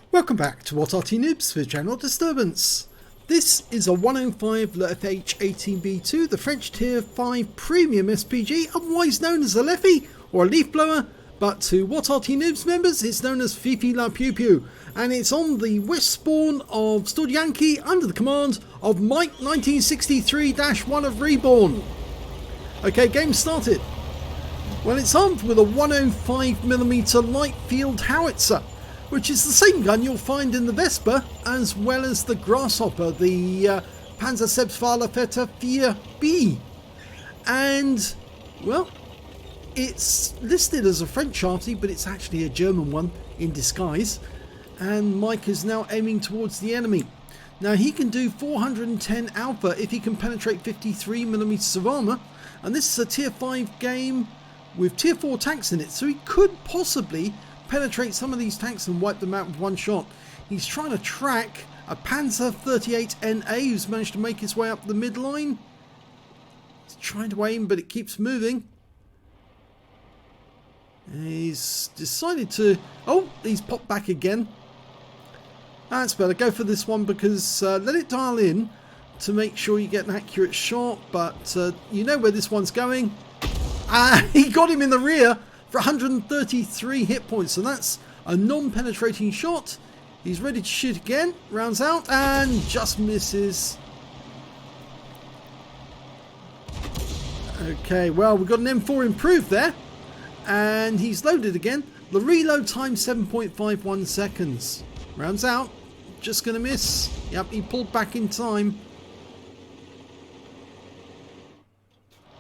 Welcome back to what Arty Noobs for General Disturbance. This is a 105 leFH18B2, the French Tier 5 Premium SPG, otherwise known as a leFH or a leaf blower, but to what Arty Noobs members it's known as Fifi La Pew Pew, and it's on the west spawn of Studzianki under the command of Mike 1963-1 of REBRN. Okay, game started. Well, it's armed with a 105mm light field howitzer, which is the same gun you'll find in the Vespa, as well as the Grasshopper, the Panzersetzweiler 4B. And, well, it's listed as a French Arty, but it's actually a German one in disguise. And Mike is now aiming towards the enemy. Now, he can do 410 alpha if he can penetrate 53mm of armour. And this is a Tier 5 game with Tier 4 tanks in it, so he could possibly penetrate some of these tanks and wipe them out with one shot. He's trying to track a Panzer 38NA who's managed to make his way up the midline. He's trying to aim, but it keeps moving. He's decided to... oh, he's popped back again. That's better. Go for this one because let it dial in to make sure you get an accurate shot, but you know where this one's going. He got him in the rear for 133 hit points, and that's a non-penetrating shot. He's ready to shoot again, rounds out and just misses. Okay, well, we've got an M4 improved there, and he's loaded again. The reload time 7.51 seconds. Rounds out, just gonna miss. Yep, he pulled back in time.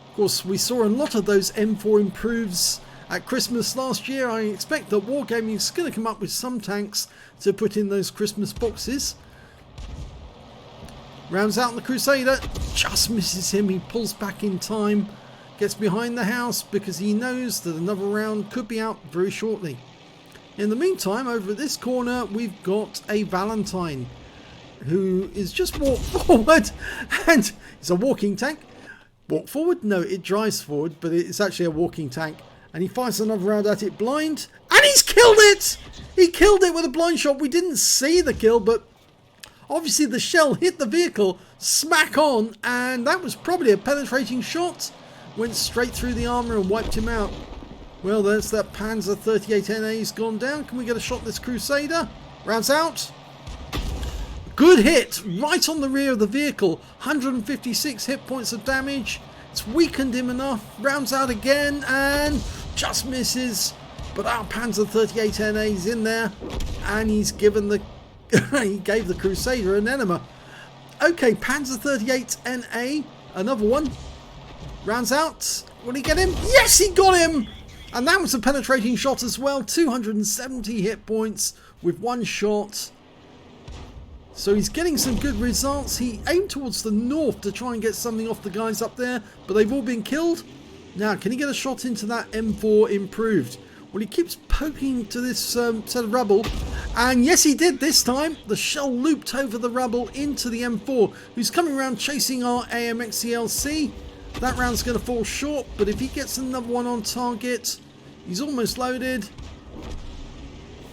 Of course, we saw a lot of those M4 improves at Christmas last year. I expect that Wargaming is going to come up with some tanks to put in those Christmas boxes. Rounds out the Crusader, just misses him. He pulls back in time, gets behind the house because he knows that another round could be out very shortly. In the meantime, over at this corner, we've got a Valentine who is just walked forward, and it's a walking tank. Walk forward? No, it drives forward, but it's actually a walking tank. And he fires another round at it blind, and he's killed it! He killed it with a blind shot. We didn't see the kill, but obviously the shell hit the vehicle smack on, and that was probably a penetrating shot. Went straight through the armour and wiped him out. Well, there's that Panzer 38NA. He's gone down. Can we get a shot at this Crusader? Rounds out. Good hit right on the rear of the vehicle. 156 hit points of damage. It's weakened him enough. Rounds out again and just misses. But our Panzer 38NA is in there, and he's given the he gave the Crusader an enema. Okay, Panzer 38NA, another one. Rounds out. Will he get him? Yes, he got him. And that was a penetrating shot as well. 270 hit points with one shot. So he's getting some good results. He aimed towards the north to try and get something off the guys up there, but they've all been killed. Now, can he get a shot into that M4 improved? Well, he keeps poking to this set of rubble, and yes, he did this time. The shell looped over the rubble into the M4, who's coming around chasing our AMXCLC. That round's going to fall short, but if he gets another one on target, he's almost loaded.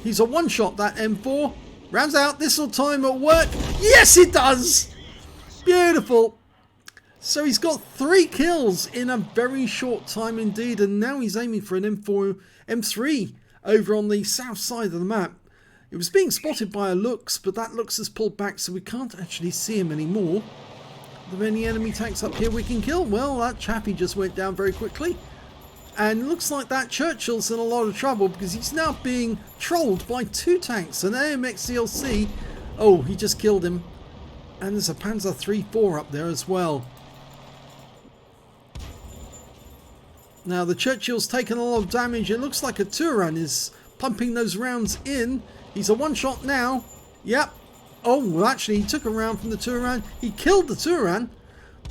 He's a one-shot, that M4. Rounds out. This will time at work. Yes, it does. Beautiful. So he's got 3 kills in a very short time indeed, and now he's aiming for an M3 over on the south side of the map. It was being spotted by a Lux, but that Lux has pulled back, so we can't actually see him anymore. Are there any enemy tanks up here we can kill? Well, that chappie just went down very quickly. And looks like that Churchill's in a lot of trouble because he's now being trolled by 2 tanks. An AMXCLC. Oh, he just killed him. And there's a Panzer 3-4 up there as well. Now the Churchill's taken a lot of damage. It looks like a Turan is pumping those rounds in. He's a one-shot now. Yep. Oh, well, actually, he took a round from the Turan. He killed the Turan.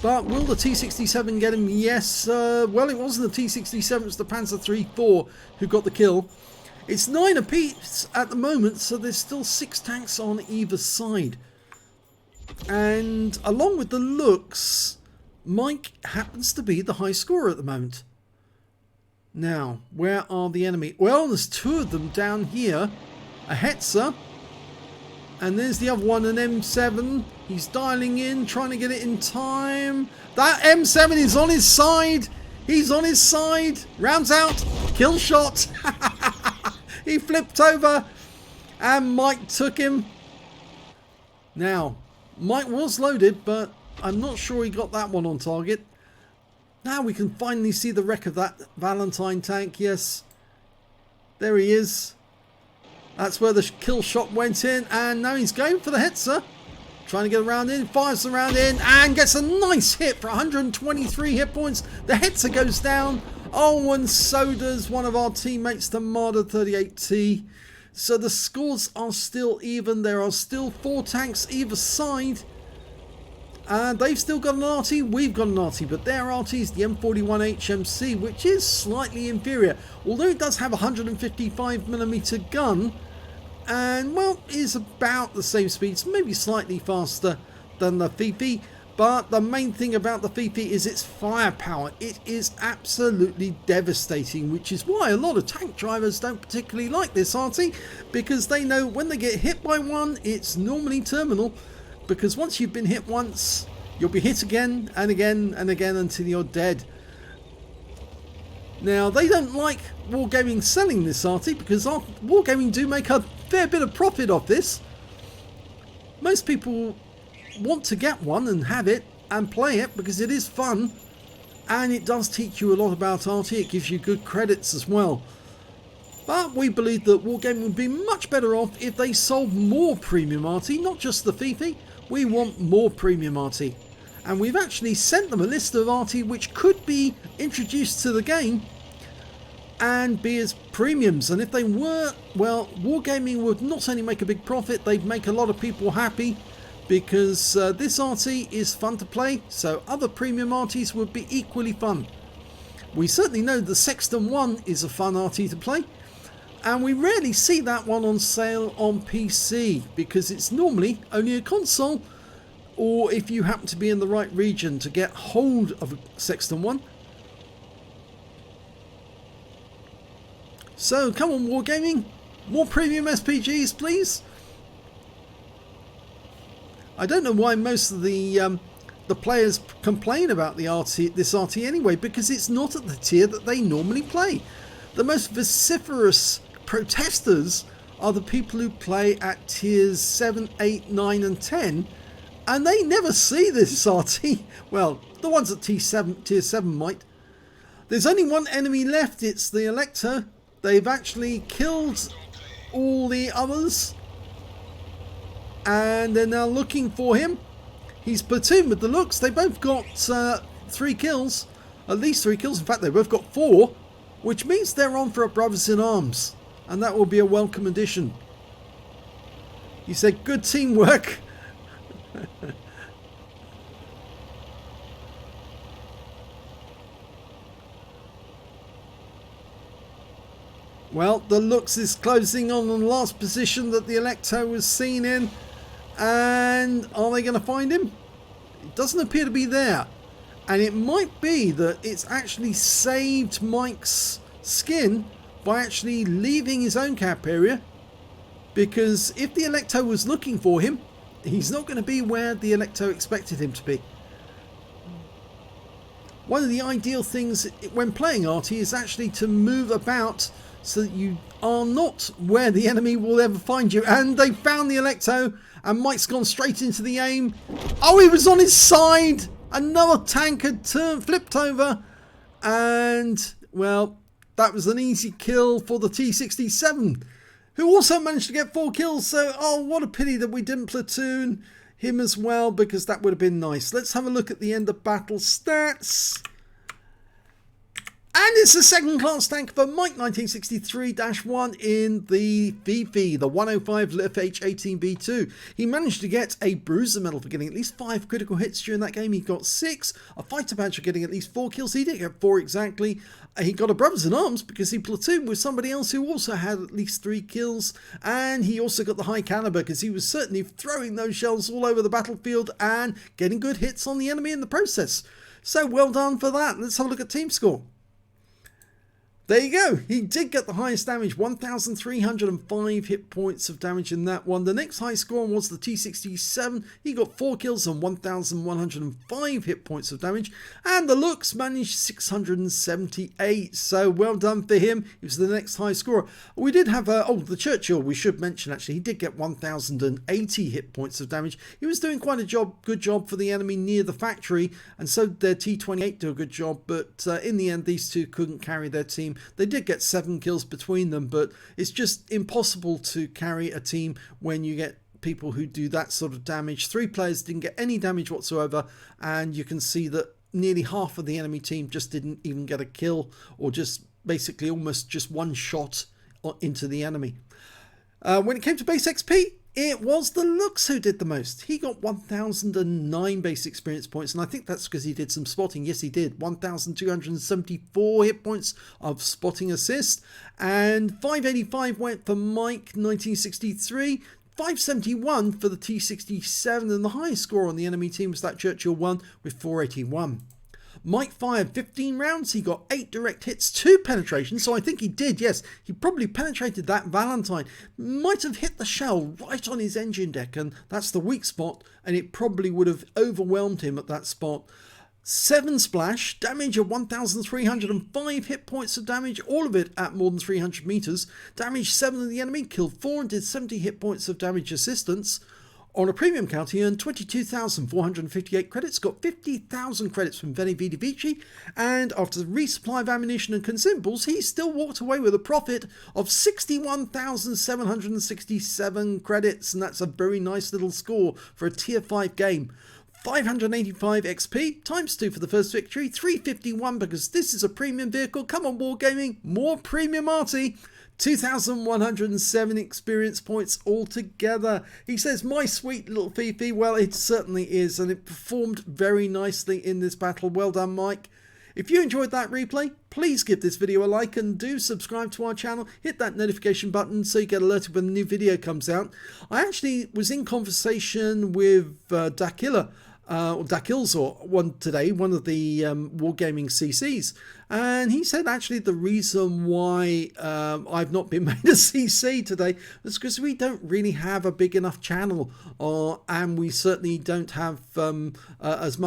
But will the T-67 get him? Yes. Well, it wasn't the T-67. It was the Panzer 3-4 who got the kill. It's 9 apiece at the moment, so there's still 6 tanks on either side. And along with the Lux, Mike happens to be the high scorer at the moment. Now, where are the enemy? Well, there's 2 of them down here. A Hetzer And there's the other one, an M7. He's dialing in, trying to get it in time. That M7 is on his side. He's on his side. Rounds out. Kill shot. He flipped over. And Mike took him. Now, Mike was loaded, but I'm not sure he got that one on target. Now we can finally see the wreck of that Valentine tank. Yes. There he is. That's where the kill shot went in. And now he's going for the Hetzer. Trying to get around in. Fires the round in. And gets a nice hit for 123 hit points. The Hetzer goes down. Oh, and so does one of our teammates, the Marder 38T. So the scores are still even. There are still 4 tanks either side. And they've still got an Arty. We've got an Arty. But their Arty is the M41 HMC, which is slightly inferior. Although it does have a 155mm gun. And, well, is about the same speeds. Maybe slightly faster than the Fifi. But the main thing about the Fifi is its firepower. It is absolutely devastating, which is why a lot of tank drivers don't particularly like this Arty, because they know when they get hit by one, it's normally terminal, because once you've been hit once, you'll be hit again and again and again until you're dead. Now, they don't like Wargaming selling this Arty, because Wargaming do make a fair bit of profit off this. Most people want to get one and have it and play it because it is fun, and it does teach you a lot about Arty. It gives you good credits as well. But we believe that Wargaming would be much better off if they sold more premium Arty, not just the Fifi. We want more premium Arty, and we've actually sent them a list of Arty which could be introduced to the game and be as premiums. And if they were, well, Wargaming would not only make a big profit, they'd make a lot of people happy, because this Arty is fun to play, so other premium Artys would be equally fun. We certainly know the Sexton 1 is a fun Arty to play, and we rarely see that one on sale on PC, because it's normally only a console, or if you happen to be in the right region to get hold of a Sexton 1. So come on, Wargaming, more premium SPGs please. I don't know why most of the players complain about the Arty, this Arty anyway, because it's not at the tier that they normally play. The most vociferous protesters are the people who play at tiers 7, 8, 9 and 10, and they never see this Arty. Well, the ones at tier 7 might. There's only one enemy left, it's the Elector. They've actually killed all the others, and they're now looking for him. He's platooned with the looks. They both got 3 kills, at least 3 kills. In fact, they both got 4, which means they're on for a brothers in arms, and that will be a welcome addition. He said, good teamwork. Well, the looks is closing on the last position that the Electo was seen in. And are they going to find him? It doesn't appear to be there. And it might be that it's actually saved Mike's skin by actually leaving his own cap area. Because if the Electo was looking for him, he's not going to be where the Electo expected him to be. One of the ideal things when playing Arty is actually to move about so that you are not where the enemy will ever find you. And they found the Electo, and Mike's gone straight into the aim. Oh, he was on his side. Another tank had flipped over, and well, that was an easy kill for the T67, who also managed to get 4 kills. So, oh, what a pity that we didn't platoon him as well, because that would have been nice. Let's have a look at the end of battle stats. And it's a second class tank for Mike 1963-1 in the Fifi, the 105 leFH18B2. He managed to get a bruiser medal for getting at least 5 critical hits during that game. He got 6, a fighter badge for getting at least 4 kills. He didn't get 4 exactly. He got a brothers in arms because he platooned with somebody else who also had at least 3 kills. And he also got the high caliber because he was certainly throwing those shells all over the battlefield and getting good hits on the enemy in the process. So well done for that. Let's have a look at team score. There you go. He did get the highest damage, 1,305 hit points of damage in that one. The next high score was the T67. He got 4 kills and 1,105 hit points of damage. And the Lux managed 678. So well done for him. He was the next high scorer. We did have, the Churchill, we should mention actually. He did get 1,080 hit points of damage. He was doing quite a good job for the enemy near the factory. And so their T28 do a good job. But in the end, these two couldn't carry their team. They did get 7 kills between them, but it's just impossible to carry a team when you get people who do that sort of damage. 3 players didn't get any damage whatsoever, and you can see that nearly half of the enemy team just didn't even get a kill, or just basically almost just one shot into the enemy. When it came to base XP, it was the Lux who did the most. He got 1,009 base experience points, and I think that's because he did some spotting. Yes, he did. 1,274 hit points of spotting assist, and 585 went for Mike 1963. 571 for the T67, and the highest score on the enemy team was that Churchill one with 481. Mike fired 15 rounds, he got 8 direct hits, 2 penetrations, so I think he did, yes, he probably penetrated that Valentine. Might have hit the shell right on his engine deck, and that's the weak spot, and it probably would have overwhelmed him at that spot. 7 splash, damage of 1,305 hit points of damage, all of it at more than 300 meters. Damaged 7 of the enemy, killed 4 and did 70 hit points of damage assistance. On a premium count, he earned 22,458 credits, got 50,000 credits from Veni Vidi Vici, and after the resupply of ammunition and consumables, he still walked away with a profit of 61,767 credits, and that's a very nice little score for a tier 5 game. 585 XP, times 2 for the first victory, 351 because this is a premium vehicle. Come on, Wargaming, more premium Arty. 2,107 experience points altogether. He says, my sweet little Fifi. Well, it certainly is, and it performed very nicely in this battle. Well done, Mike. If you enjoyed that replay, please give this video a like and do subscribe to our channel. Hit that notification button so you get alerted when a new video comes out. I actually was in conversation with Dakilzor today, one of the Wargaming CCs, and he said actually the reason why I've not been made a CC today is because we don't really have a big enough channel, and we certainly don't have as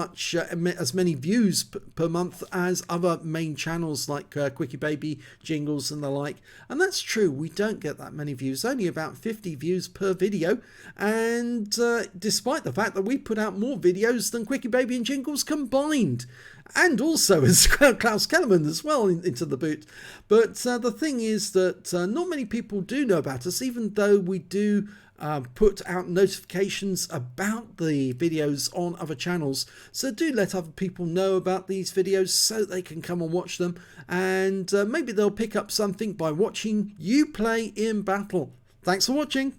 many views per month as other main channels like Quickie Baby, Jingles and the like. And that's true, we don't get that many views, only about 50 views per video, and despite the fact that we put out more videos than Quickie Baby and Jingles combined, and also as Klaus Kellerman as well into the boot. But the thing is that not many people do know about us, even though we do put out notifications about the videos on other channels. So do let other people know about these videos so they can come and watch them, and maybe they'll pick up something by watching you play in battle. Thanks for watching.